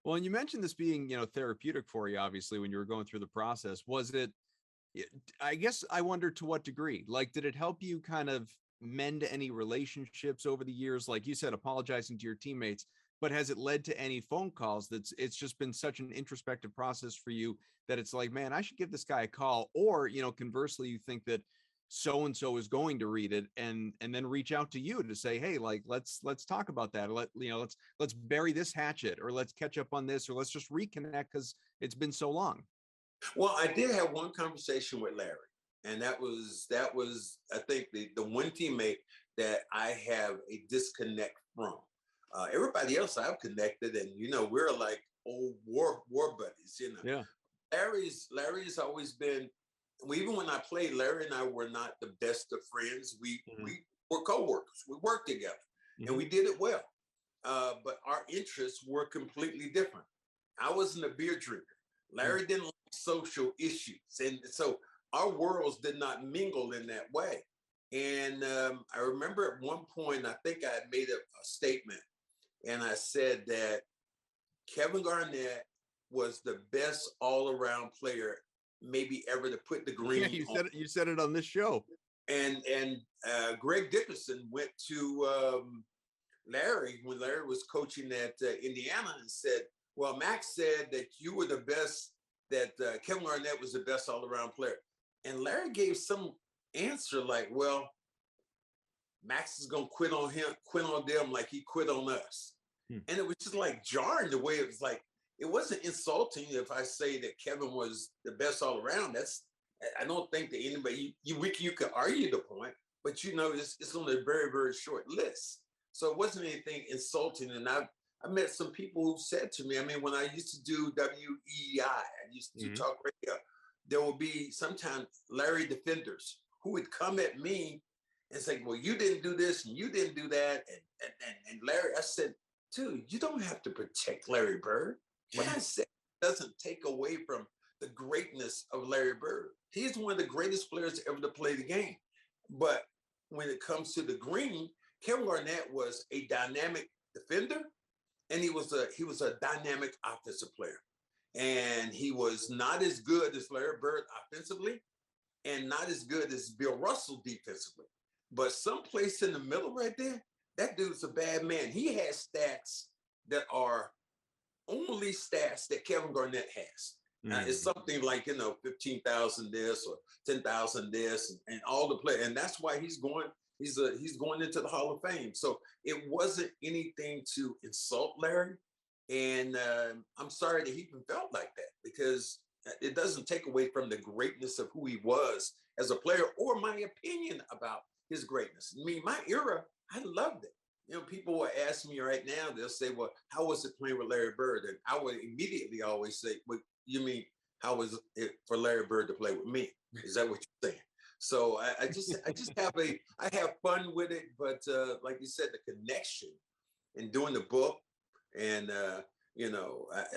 Well, and you mentioned this being, therapeutic for you, obviously, when you were going through the process. Was it, I guess I wonder to what degree, like, did it help you kind of mend any relationships over the years? Like you said, apologizing to your teammates, but has it led to any phone calls it's just been such an introspective process for you that it's like, man, I should give this guy a call? Or, conversely, you think that so and so is going to read it and then reach out to you to say, hey, like, let's talk about that. Let's bury this hatchet, or let's catch up on this, or let's just reconnect because it's been so long. Well, I did have one conversation with Larry, and that was I think the one teammate that I have a disconnect from. Everybody else I've connected, and we're like old war buddies. Yeah. Larry's always been. Even when I played, Larry and I were not the best of friends. Mm-hmm. We were coworkers. We worked together, and Mm-hmm. we did it well. But our interests were completely different. I wasn't a beer drinker. Larry didn't like social issues, and so our worlds did not mingle in that way. And I remember at one point, I think I had made a statement, and I said that Kevin Garnett was the best all-around player maybe ever to put the Yeah, green on. you said it on this show. And Greg Dickerson went to Larry when Larry was coaching at Indiana and said, "Well, Max said that you were the best, that Kevin Garnett was the best all-around player." And Larry gave some answer like, "Well, Max is gonna quit on them like he quit on us." Hmm. And it was just like jarring the way it was like, it wasn't insulting if I say that Kevin was the best all around. I don't think that anybody, you could argue the point, but it's on a very, very short list. So it wasn't anything insulting. And I met some people who said to me, I mean, when I used to do WEI, I used to Mm-hmm. talk radio, there will be sometimes Larry defenders who would come at me and say, well, you didn't do this and you didn't do that. And Larry, I said, dude, you don't have to protect Larry Bird. What I said doesn't take away from the greatness of Larry Bird. He's one of the greatest players ever to play the game. But when it comes to the green, Kevin Garnett was a dynamic defender, and he was a dynamic offensive player. And he was not as good as Larry Bird offensively, and not as good as Bill Russell defensively. But someplace in the middle right there, that dude's a bad man. He has stats that are only stats that Kevin Garnett has. It's something like 15,000 this or 10,000 this, and all the play, and that's why he's going. He's going into the Hall of Fame. So it wasn't anything to insult Larry, and I'm sorry that he even felt like that, because it doesn't take away from the greatness of who he was as a player or my opinion about his greatness. I mean, my era, I loved it. People will ask me right now, they'll say, well, how was it playing with Larry Bird? And I would immediately always say, well, you mean, how was it for Larry Bird to play with me? Is that what you're saying? So I just I have fun with it. But like you said, the connection in doing the book, and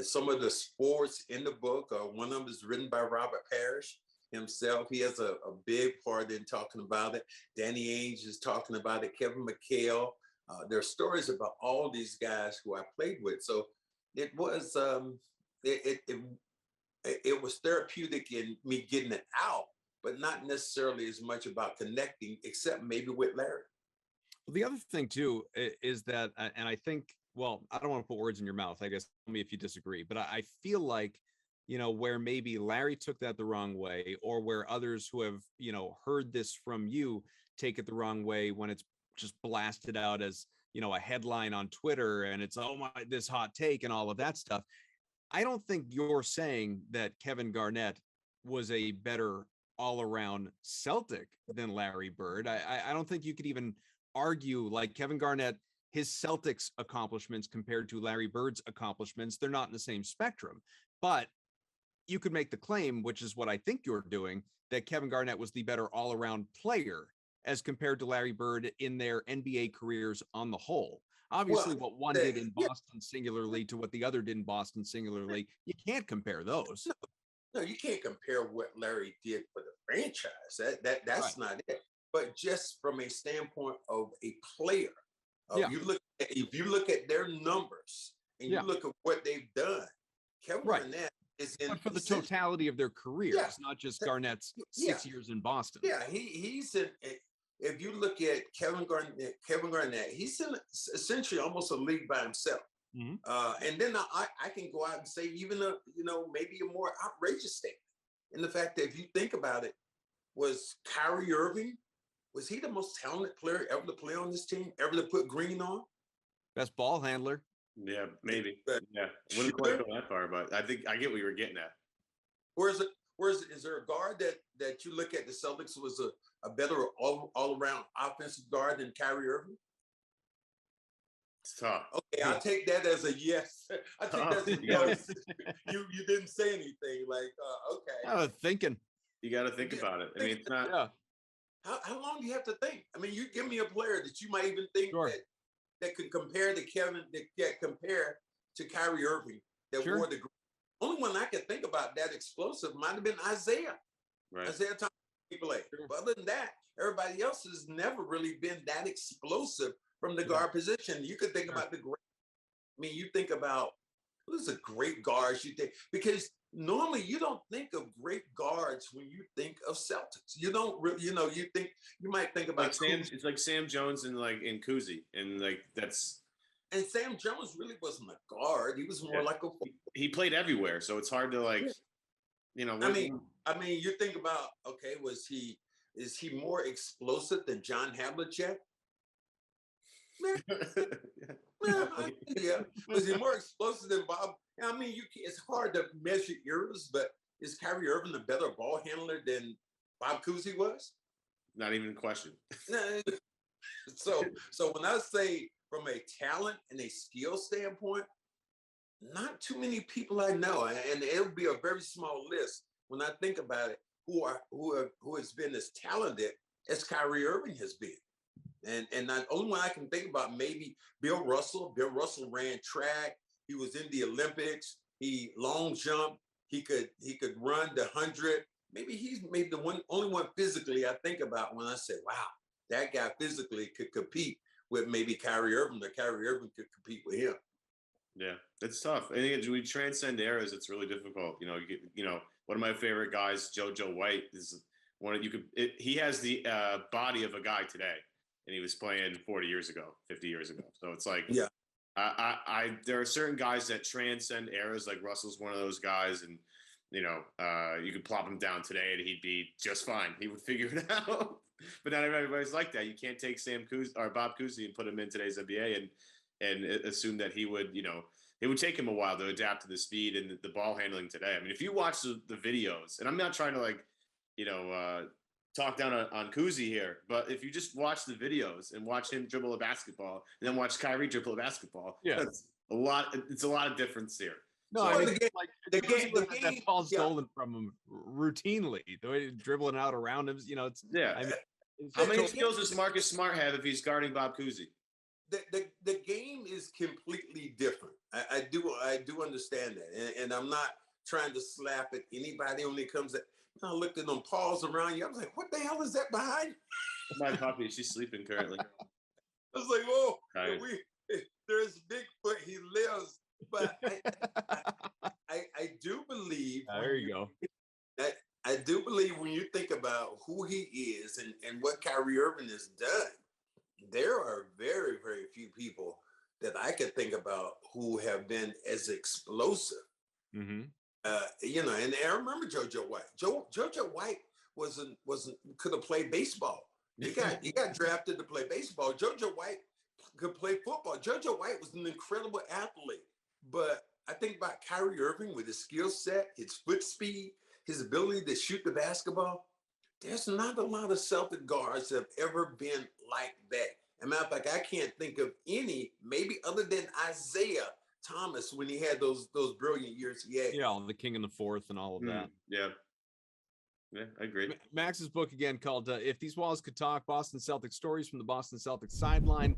some of the sports in the book, one of them is written by Robert Parrish himself. He has a big part in talking about it. Danny Ainge is talking about it. Kevin McHale. There are stories about all these guys who I played with. So it was it was therapeutic in me getting it out, but not necessarily as much about connecting, except maybe with Larry. Well, the other thing too is that, and I think, well, I don't want to put words in your mouth. I guess tell me if you disagree, but I feel like, where maybe Larry took that the wrong way, or where others who have, heard this from you take it the wrong way when it's just blasted out as, a headline on Twitter, and it's, oh my, this hot take and all of that stuff. I don't think you're saying that Kevin Garnett was a better all-around Celtic than Larry Bird. I don't think you could even argue like Kevin Garnett, his Celtics accomplishments compared to Larry Bird's accomplishments, they're not in the same spectrum. But you could make the claim, which is what I think you're doing, that Kevin Garnett was the better all-around player as compared to Larry Bird in their NBA careers on the whole. Obviously, what one did in Boston singularly to what the other did in Boston singularly, you can't compare those. No, you can't compare what Larry did for the franchise. That's right. Not it. But just from a standpoint of a player, if you look at their numbers and you look at what they've done. Kevin Garnett is in, but for the totality of their careers, not just Garnett's 6 years in Boston. Yeah, he's in. If you look at Kevin Garnett, he's in essentially almost a league by himself. And then I can go out and say even maybe a more outrageous statement in the fact that if you think about it, was Kyrie Irving, was he the most talented player ever to play on this team, ever to put green on? Best ball handler. Yeah, maybe. Yeah, wouldn't quite go that far, but I think I get what you were getting at. Is there a guard that you look at the Celtics was a better all around offensive guard than Kyrie Irving? It's tough. Okay, I'll take that as a yes. I think that's a yes. You didn't say anything. Like, okay. I was thinking. You got to think about it. I mean, it's not. Yeah. How long do you have to think? I mean, you give me a player that you might even think that could compare to Kevin, that compare to Kyrie Irving, that wore the only one I could think about that explosive might have been Isaiah. Right. Isaiah Thomas play. But other than that, everybody else has never really been that explosive from the guard position. You could think about you think about who's the great guards you think, because normally you don't think of great guards when you think of Celtics. You don't really, you might think about it's like Sam Jones and Kuzi, and that's. And Sam Jones really wasn't a guard. He was more like a. He played everywhere, so it's hard to I mean, you think about is he more explosive than John Havlicek? Yeah. Was he more explosive than Bob? I mean, it's hard to measure eras, but is Kyrie Irving a better ball handler than Bob Cousy was? Not even a question. So when I say from a talent and a skill standpoint, not too many people I know, and it'll be a very small list when I think about it, who has been as talented as Kyrie Irving has been. And the only one I can think about, maybe Bill Russell. Bill Russell ran track. He was in the Olympics. He long jump. He could run the 100. Maybe he's the only one physically I think about when I say, wow, that guy physically could compete with maybe Kyrie Irving, or Kyrie Irving could compete with him. Yeah, it's tough. I think we transcend eras. It's really difficult. One of my favorite guys, JoJo White, is one of he has the body of a guy today. And he was playing 40 years ago, 50 years ago. So it's like, there are certain guys that transcend eras. Like Russell's one of those guys, and you could plop him down today and he'd be just fine. He would figure it out. But not everybody's like that. You can't take Sam Cousy or Bob Cousy and put him in today's NBA and assume that he would, it would take him a while to adapt to the speed and the ball handling today. I mean, if you watch the videos, and I'm not trying to talk down on Cousy here, but if you just watch the videos and watch him dribble a basketball and then watch Kyrie dribble a basketball, it's a lot of difference here. No, I mean, the game that falls stolen from him routinely, the way he's dribbling out around him, it's how many skills does Marcus Smart have if he's guarding Bob Cousy? The game is completely different. I do understand that, and I'm not trying to slap at anybody when it comes to. I looked at them paws around you. I was like, what the hell is that behind? My puppy, she's sleeping currently. I was like, whoa, there's Bigfoot, he lives. But I do believe. There you go. I do believe when you think about who he is and what Kyrie Irving has done, there are very, very few people that I could think about who have been as explosive. Mm-hmm. And I remember JoJo White. JoJo White could have played baseball. He got drafted to play baseball. JoJo White could play football. JoJo White was an incredible athlete. But I think about Kyrie Irving with his skill set, his foot speed, his ability to shoot the basketball. There's not a lot of Celtic guards that have ever been like that. As a matter of fact, I can't think of any, maybe other than Isaiah Thomas when he had those brilliant years he had. Yeah, the King in the Fourth and all of that. Yeah, I agree. Max's book again called If These Walls Could Talk, Boston Celtics Stories from the Boston Celtics Sideline.